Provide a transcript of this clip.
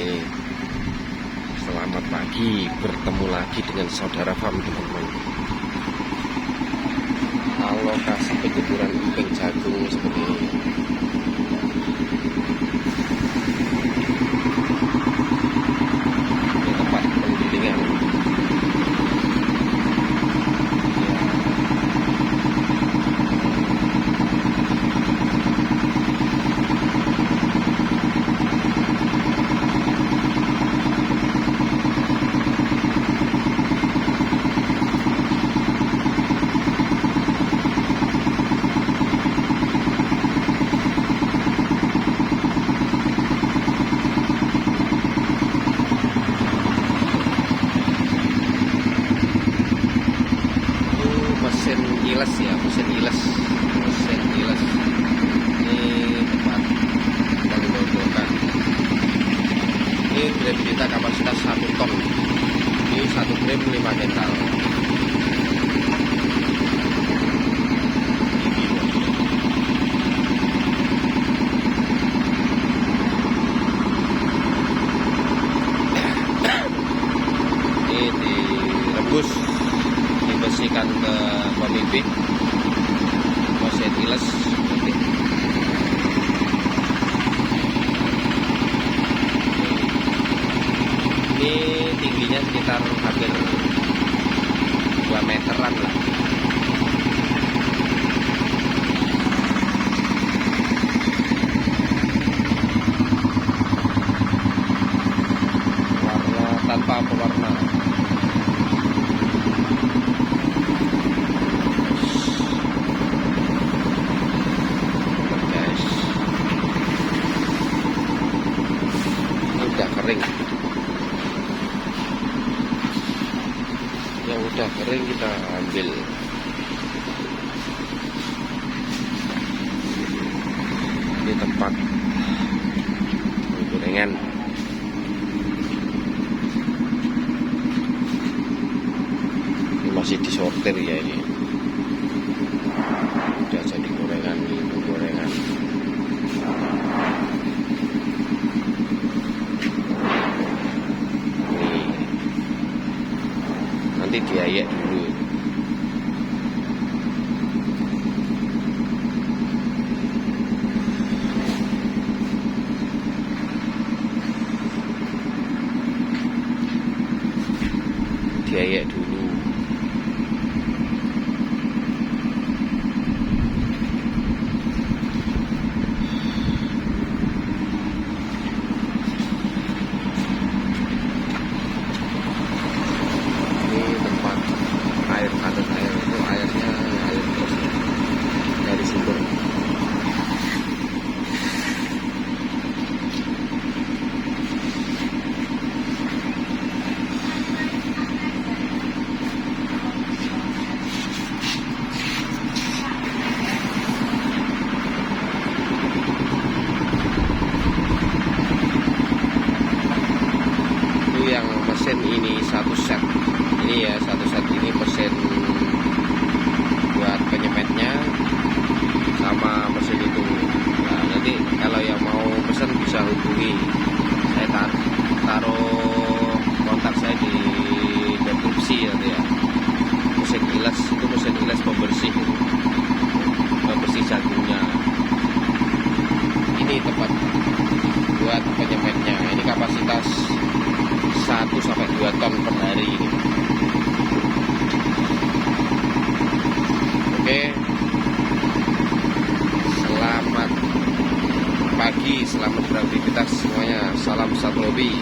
Ini selamat pagi, bertemu lagi dengan saudara farm teman-teman. Lokasi penjemuran emping jagung seperti ini. Ini tempat penggilingan. Mesin iles ini tempat kali bodokan. Ini grab kita kapasitas 1 ton. Ini 1 grab 5 kental. Ini direbus, dibersihkan ke pemimpin. Mesin iles ini tingginya sekitar hampir 2 meteran lah. Warna tanpa pewarna. Yang udah kering kita ambil. Ini tempat gorengan. Ini masih disortir ya, ini udah jadi gorengan. Ini gorengan. Nanti diayak dulu. Diayak dulu. Air itu airnya air terus dari sumber. Itu yang mesin ini satu set. Ini ya satu set ini mesin buat penyemetnya sama mesin itu. Nah, nanti kalau yang mau pesan bisa hubungi saya, taruh kontak saya di deskripsi nanti ya. Mesin iles itu mesin iles pembersih jagungnya. Ini tempat buat penyemetnya. Ini kapasitas 1-2 ton per hari ini. Oke, selamat pagi, selamat beraktivitas semuanya. Salam satu hobi.